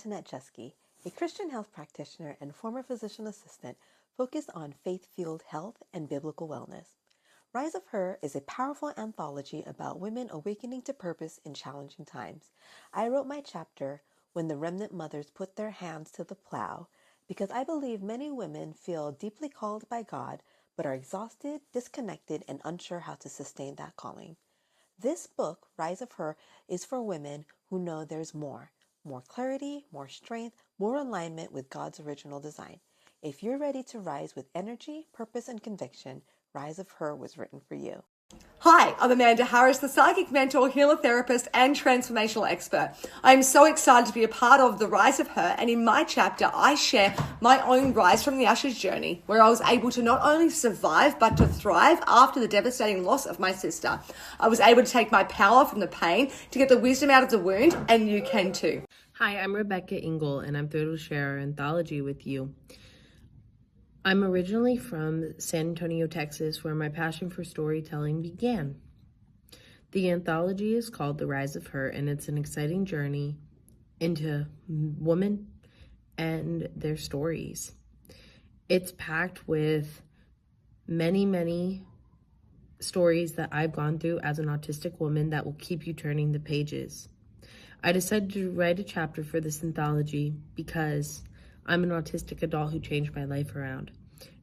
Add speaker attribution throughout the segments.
Speaker 1: Antoinette Jeske, a Christian health practitioner and former physician assistant focused on faith-fueled health and biblical wellness. Rise of Her is a powerful anthology about women awakening to purpose in challenging times. I wrote my chapter, When the Remnant Mothers Put Their Hands to the Plow, because I believe many women feel deeply called by God, but are exhausted, disconnected, and unsure how to sustain that calling. This book, Rise of Her, is for women who know there's more clarity, more strength, more alignment with God's original design. If you're ready to rise with energy, purpose, and conviction, Rise of Her was written for you.
Speaker 2: Hi, I'm Amanda Harris, the psychic mentor, healer therapist, and transformational expert. I'm so excited to be a part of the Rise of Her, and in my chapter, I share my own rise from the ashes journey, where I was able to not only survive, but to thrive after the devastating loss of my sister. I was able to take my power from the pain to get the wisdom out of the wound, and you can too.
Speaker 3: Hi, I'm Rebecca Engel, and I'm thrilled to share our anthology with you. I'm originally from San Antonio, Texas, where my passion for storytelling began. The anthology is called The Rise of Her, and it's an exciting journey into women and their stories. It's packed with many stories that I've gone through as an autistic woman that will keep you turning the pages. I decided to write a chapter for this anthology because I'm an autistic adult who changed my life around.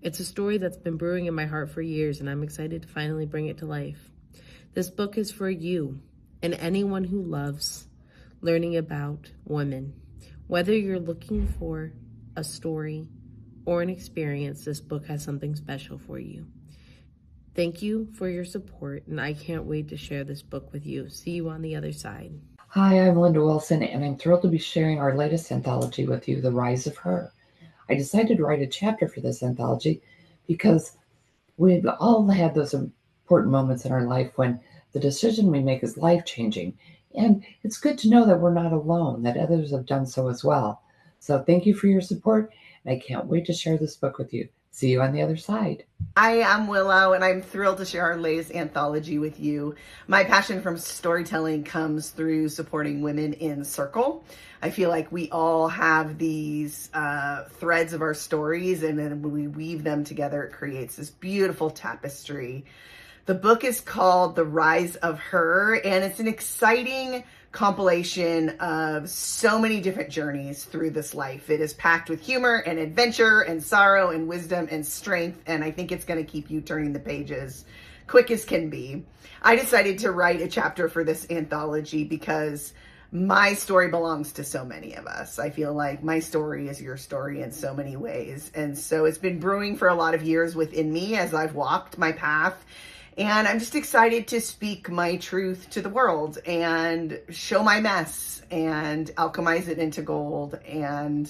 Speaker 3: It's a story that's been brewing in my heart for years, and I'm excited to finally bring it to life. This book is for you and anyone who loves learning about women. Whether you're looking for a story or an experience, this book has something special for you. Thank you for your support, and I can't wait to share this book with you. See you on the other side.
Speaker 4: Hi, I'm Linda Wilson, and I'm thrilled to be sharing our latest anthology with you, The Rise of Her. I decided to write a chapter for this anthology because we've all had those important moments in our life when the decision we make is life-changing. And it's good to know that we're not alone, that others have done so as well. So thank you for your support, and I can't wait to share this book with you. See you on the other side.
Speaker 5: Hi, I'm Willow, and I'm thrilled to share our latest anthology with you. My passion from storytelling comes through supporting women in circle. I feel like we all have these threads of our stories, and then when we weave them together, it creates this beautiful tapestry. The book is called The Rise of Her, and it's an exciting compilation of so many different journeys through this life. It is packed with humor and adventure and sorrow and wisdom and strength, and I think it's going to keep you turning the pages quick as can be. I decided to write a chapter for this anthology because my story belongs to so many of us. I feel like my story is your story in so many ways, and so it's been brewing for a lot of years within me as I've walked my path. And I'm just excited to speak my truth to the world and show my mess and alchemize it into gold. And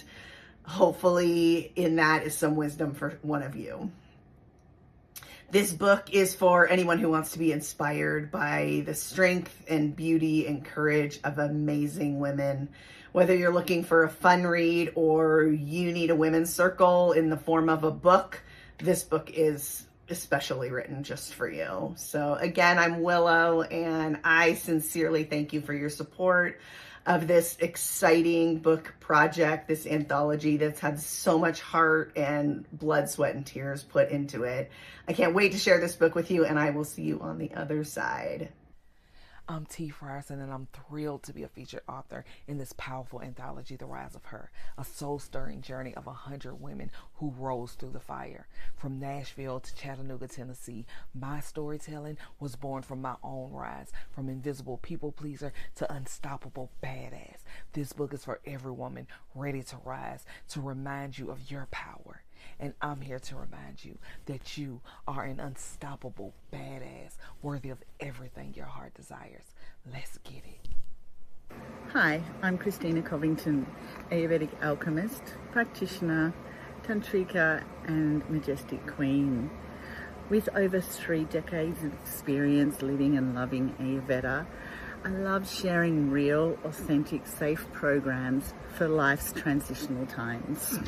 Speaker 5: hopefully in that is some wisdom for one of you. This book is for anyone who wants to be inspired by the strength and beauty and courage of amazing women. Whether you're looking for a fun read or you need a women's circle in the form of a book, this book is especially written just for you. So again, I'm Willow, and I sincerely thank you for your support of this exciting book project, this anthology that's had so much heart and blood, sweat, and tears put into it. I can't wait to share this book with you, and I will see you on the other side.
Speaker 6: I'm T. Frierson, and I'm thrilled to be a featured author in this powerful anthology, The Rise of Her, a soul-stirring journey of 100 women who rose through the fire. From Nashville to Chattanooga, Tennessee, my storytelling was born from my own rise, from invisible people pleaser to unstoppable badass. This book is for every woman ready to rise, to remind you of your power. And I'm here to remind you that you are an unstoppable badass, worthy of everything your heart desires. Let's get it.
Speaker 7: Hi, I'm Christina Covington, Ayurvedic alchemist, practitioner, tantrika, and majestic queen. With over 3 decades of experience living and loving Ayurveda, I love sharing real, authentic, safe programs for life's transitional times.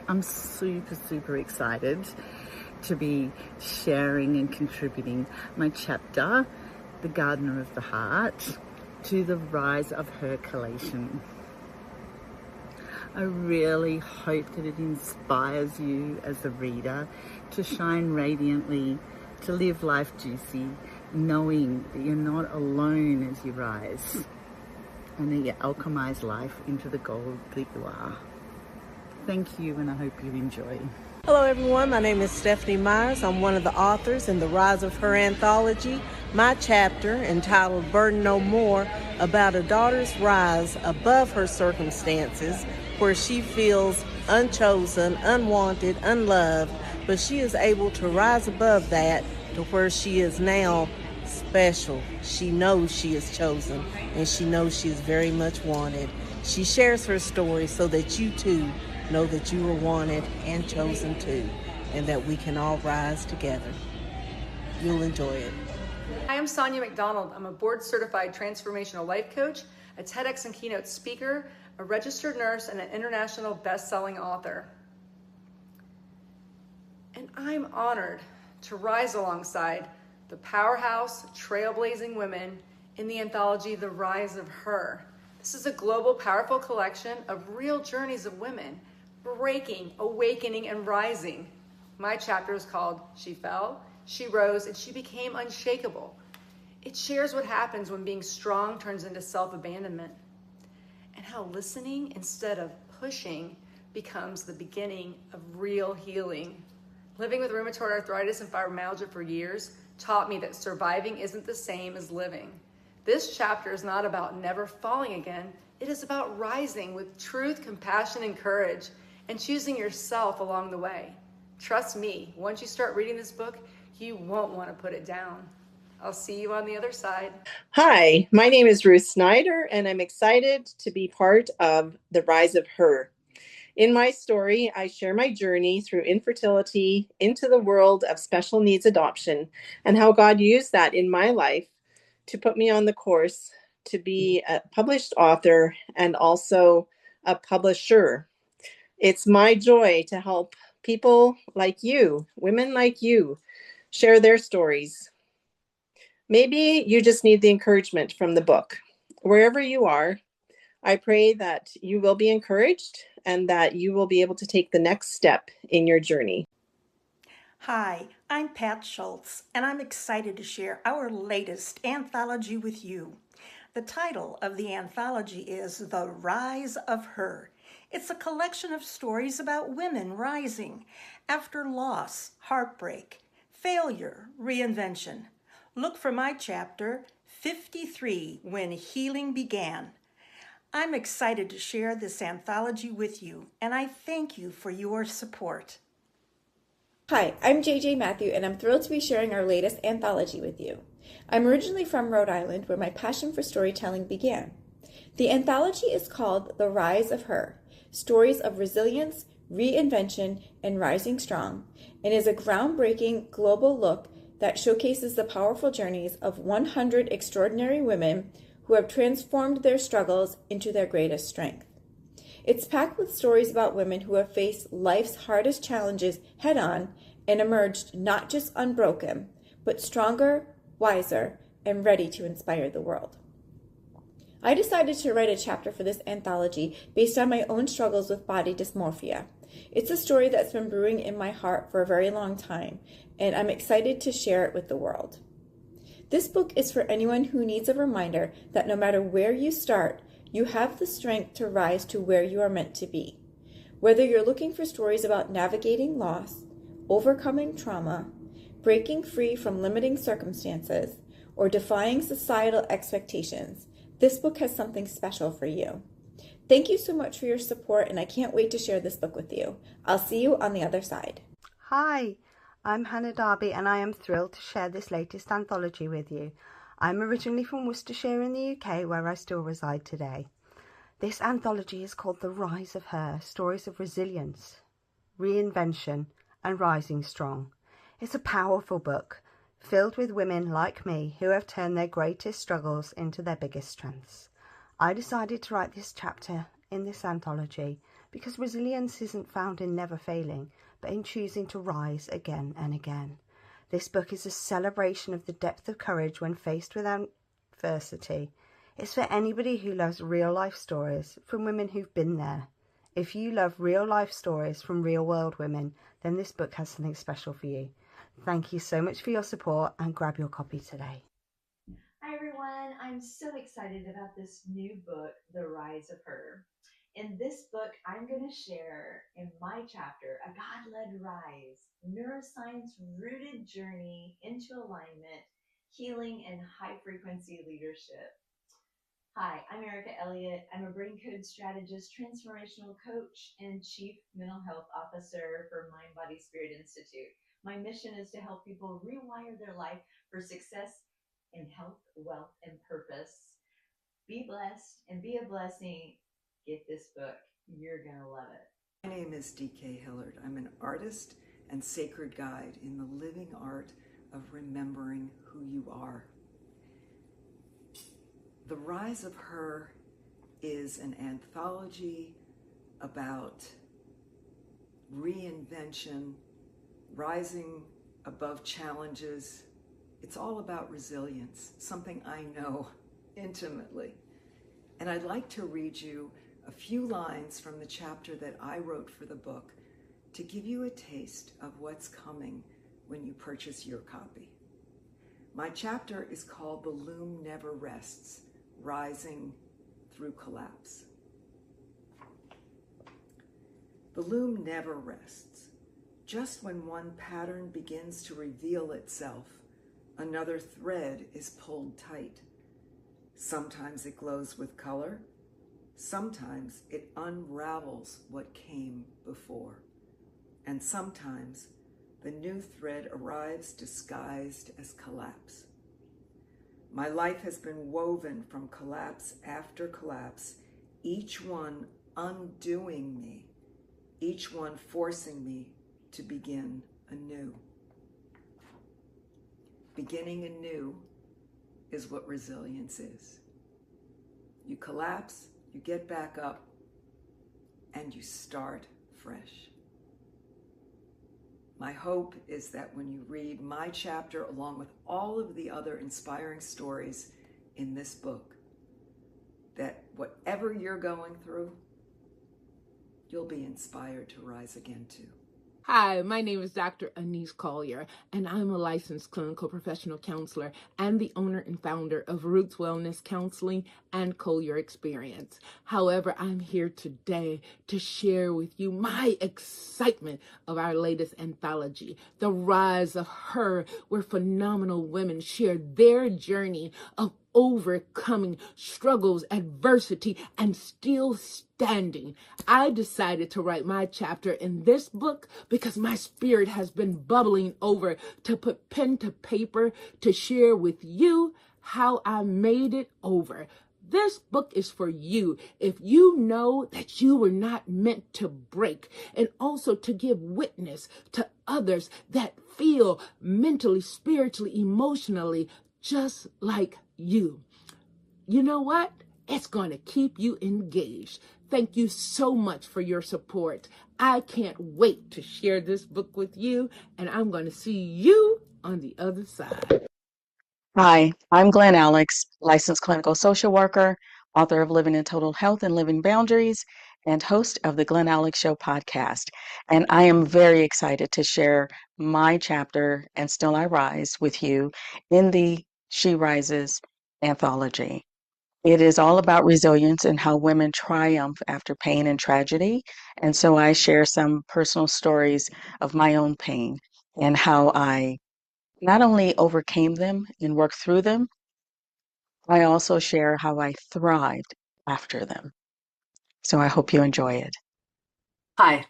Speaker 7: I'm super excited to be sharing and contributing my chapter, The Gardener of the Heart, to the Rise of Her collation. I really hope that it inspires you as a reader to shine radiantly, to live life juicy, knowing that you're not alone as you rise and that you alchemize life into the gold that you are. Thank you, and I hope you enjoy.
Speaker 8: Hello everyone, my name is Stephanie Myers. I'm one of the authors in the Rise of Her anthology. My chapter, entitled Burden No More, about a daughter's rise above her circumstances, where she feels unchosen, unwanted, unloved, but she is able to rise above that to where she is now special. She knows she is chosen, and she knows she is very much wanted. She shares her story so that you too know that you are wanted and chosen too, and that we can all rise together. You'll enjoy it.
Speaker 2: Hi, I'm Sonia McDonald. I'm a board-certified transformational life coach, a TEDx and keynote speaker, a registered nurse, and an international best-selling author. And I'm honored to rise alongside the powerhouse, trailblazing women in the anthology, The Rise of Her. This is a global, powerful collection of real journeys of women breaking, awakening, and rising. My chapter is called She Fell, She Rose, and She Became Unshakable. It shares what happens when being strong turns into self-abandonment, and how listening instead of pushing becomes the beginning of real healing. Living with rheumatoid arthritis and fibromyalgia for years taught me that surviving isn't the same as living. This chapter is not about never falling again. It is about rising with truth, compassion, and courage, and choosing yourself along the way. Trust me, once you start reading this book, you won't want to put it down. I'll see you on the other side.
Speaker 9: Hi, my name is Ruth Snyder, and I'm excited to be part of The Rise of Her. In my story, I share my journey through infertility into the world of special needs adoption, and how God used that in my life to put me on the course to be a published author and also a publisher. It's my joy to help people like you, women like you, share their stories. Maybe you just need the encouragement from the book. Wherever you are, I pray that you will be encouraged and that you will be able to take the next step in your journey.
Speaker 10: Hi, I'm Pat Schultz, and I'm excited to share our latest anthology with you. The title of the anthology is The Rise of Her. It's a collection of stories about women rising after loss, heartbreak, failure, reinvention. Look for my chapter, 53, When Healing Began. I'm excited to share this anthology with you, and I thank you for your support.
Speaker 11: Hi, I'm JJ Matthew, and I'm thrilled to be sharing our latest anthology with you. I'm originally from Rhode Island, where my passion for storytelling began. The anthology is called The Rise of Her, Stories of Resilience, Reinvention, and Rising Strong, and is a groundbreaking global look that showcases the powerful journeys of 100 extraordinary women who have transformed their struggles into their greatest strength. It's packed with stories about women who have faced life's hardest challenges head-on and emerged not just unbroken, but stronger, wiser, and ready to inspire the world. I decided to write a chapter for this anthology based on my own struggles with body dysmorphia. It's a story that's been brewing in my heart for a very long time, and I'm excited to share it with the world. This book is for anyone who needs a reminder that no matter where you start, you have the strength to rise to where you are meant to be. Whether you're looking for stories about navigating loss, overcoming trauma, breaking free from limiting circumstances, or defying societal expectations, this book has something special for you. Thank you so much for your support, and I can't wait to share this book with you. I'll see you on the other side.
Speaker 12: Hi, I'm Hannah Darby, and I am thrilled to share this latest anthology with you. I'm originally from Worcestershire in the UK, where I still reside today. This anthology is called The Rise of Her, Stories of Resilience, Reinvention, and Rising Strong. It's a powerful book, filled with women like me who have turned their greatest struggles into their biggest strengths. I decided to write this chapter in this anthology because resilience isn't found in never failing, but in choosing to rise again and again. This book is a celebration of the depth of courage when faced with adversity. It's for anybody who loves real life stories from women who've been there If you love real life stories from real world women, then this book has something special for you. Thank you so much for your support and grab your copy today.
Speaker 13: Hi everyone, I'm so excited about this new book, The Rise of Her. In this book, I'm going to share in my chapter, A God-Led Rise, neuroscience-rooted journey into alignment, healing, and high-frequency leadership. Hi, I'm Erica Elliott. I'm a brain code strategist, transformational coach, and chief mental health officer for Mind Body Spirit Institute. My mission is to help people rewire their life for success in health, wealth, and purpose. Be blessed and be a blessing. Get this book. You're going to love it.
Speaker 14: My name is D.K. Hillard. I'm an artist and sacred guide in the living art of remembering who you are. The Rise of Her is an anthology about reinvention, rising above challenges. It's all about resilience, something I know intimately. And I'd like to read you a few lines from the chapter that I wrote for the book to give you a taste of what's coming when you purchase your copy. My chapter is called The Loom Never Rests, Rising Through Collapse. The loom never rests. Just when one pattern begins to reveal itself, another thread is pulled tight. Sometimes it glows with color. Sometimes it unravels what came before. And sometimes the new thread arrives disguised as collapse. My life has been woven from collapse after collapse, each one undoing me, each one forcing me to begin anew. Beginning anew is what resilience is. You collapse, you get back up, and you start fresh. My hope is that when you read my chapter along with all of the other inspiring stories in this book, that whatever you're going through, you'll be inspired to rise again too.
Speaker 15: Hi, my name is Dr. Anise Collier, and I'm a licensed clinical professional counselor and the owner and founder of Roots Wellness Counseling and Collier Experience. However, I'm here today to share with you my excitement of our latest anthology, The Rise of Her, where phenomenal women share their journey of overcoming struggles, adversity, and still standing. I decided to write my chapter in this book because my spirit has been bubbling over to put pen to paper to share with you how I made it over. This book is for you if you know that you were not meant to break, and also to give witness to others that feel mentally, spiritually, emotionally just like you. You know what? It's going to keep you engaged. Thank you so much for your support. I can't wait to share this book with you, and I'm going to see you on the other side.
Speaker 16: Hi, I'm Glenn Alex, licensed clinical social worker, author of Living in Total Health and Living Boundaries, and host of the Glenn Alex Show podcast. And I am very excited to share my chapter, And Still I Rise, with you in the She Rises anthology. It is all about resilience and how women triumph after pain and tragedy. And so I share some personal stories of my own pain and how I not only overcame them and worked through them, I also share how I thrived after them. So I hope you enjoy it.
Speaker 17: Hi,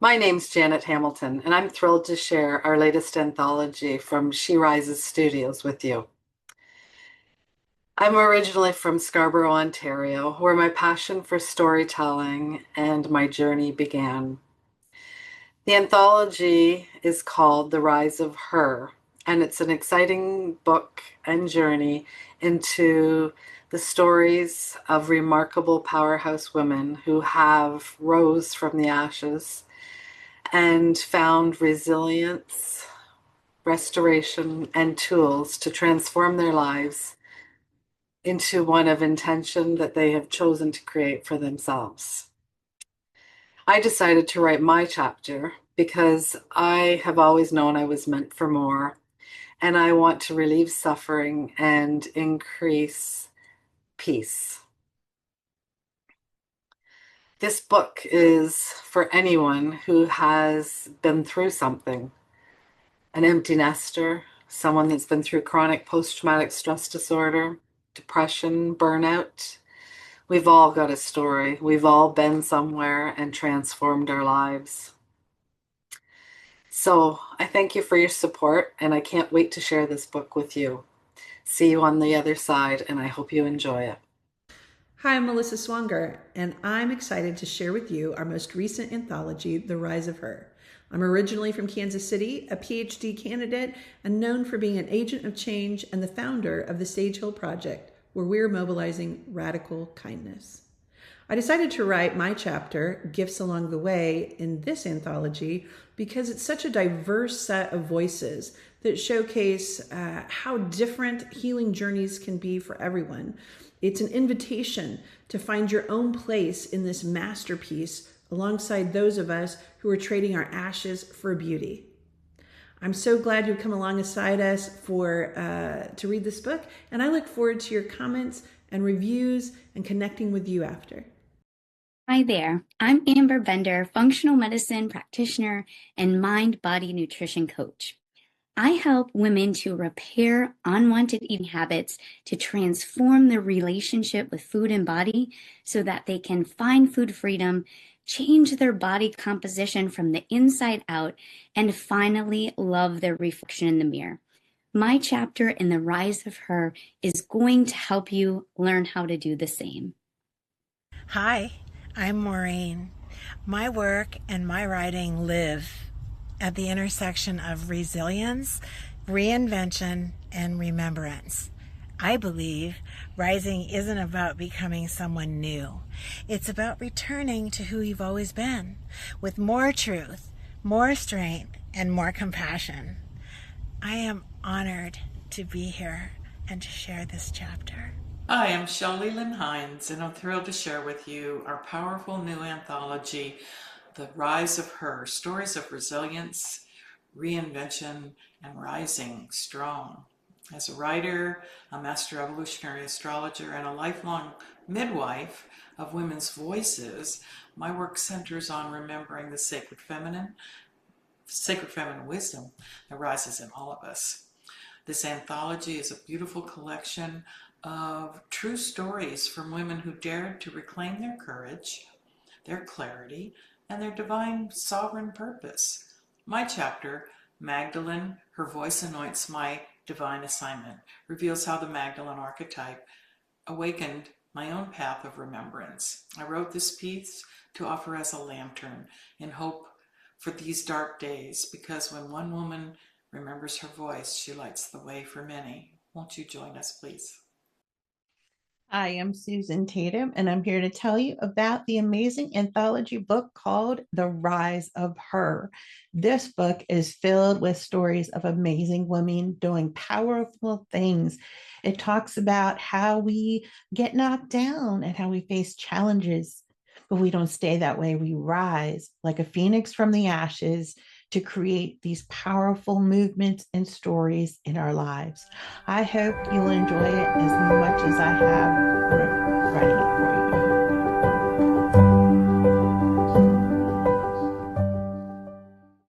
Speaker 17: my name's Janet Hamilton, and I'm thrilled to share our latest anthology from She Rises Studios with you. I'm originally from Scarborough, Ontario, where my passion for storytelling and my journey began. The anthology is called The Rise of Her, and it's an exciting book and journey into the stories of remarkable powerhouse women who have rose from the ashes and found resilience, restoration, and tools to transform their lives into one of intention that they have chosen to create for themselves. I decided to write my chapter because I have always known I was meant for more, and I want to relieve suffering and increase peace. This book is for anyone who has been through something, an empty nester, someone that's been through chronic post-traumatic stress disorder, depression, burnout. We've all got a story. We've all been somewhere and transformed our lives. So I thank you for your support, and I can't wait to share this book with you. See you on the other side, and I hope you enjoy it.
Speaker 18: Hi, I'm Melissa Swanger, and I'm excited to share with you our most recent anthology, The Rise of Her. I'm originally from Kansas City, a PhD candidate, and known for being an agent of change and the founder of the Sage Hill Project, where we're mobilizing radical kindness. I decided to write my chapter, Gifts Along the Way, in this anthology because it's such a diverse set of voices that showcase how different healing journeys can be for everyone. It's an invitation to find your own place in this masterpiece alongside those of us who are trading our ashes for beauty. I'm so glad you've come alongside us to read this book, and I look forward to your comments and reviews and connecting with you after.
Speaker 19: Hi there, I'm Amber Bender, functional medicine practitioner and mind-body nutrition coach. I help women to repair unwanted eating habits to transform their relationship with food and body so that they can find food freedom, change their body composition from the inside out, and finally love their reflection in the mirror. My chapter in The Rise of Her is going to help you learn how to do the same.
Speaker 20: Hi, I'm Maureen. My work and my writing live at the intersection of resilience, reinvention, and remembrance. I believe rising isn't about becoming someone new. It's about returning to who you've always been, with more truth, more strength, and more compassion. I am honored to be here and to share this chapter.
Speaker 21: Hi, I'm Shelley Lynn Hines, and I'm thrilled to share with you our powerful new anthology, The Rise of Her, Stories of Resilience, Reinvention, and Rising Strong. As a writer, a master evolutionary astrologer, and a lifelong midwife of women's voices, my work centers on remembering the sacred feminine wisdom that rises in all of us. This anthology is a beautiful collection of true stories from women who dared to reclaim their courage, their clarity, and their divine sovereign purpose. My chapter, Magdalene, Her Voice Anoints My Divine Assignment, reveals how the Magdalene archetype awakened my own path of remembrance. I wrote this piece to offer as a lantern in hope for these dark days, because when one woman remembers her voice, she lights the way for many. Won't you join us, please?
Speaker 22: I am Susan Tatum, and I'm here to tell you about the amazing anthology book called The Rise of Her. This book is filled with stories of amazing women doing powerful things. It talks about how we get knocked down and how we face challenges, but we don't stay that way. We rise like a phoenix from the ashes to create these powerful movements and stories in our lives. I hope you'll enjoy it as much as I have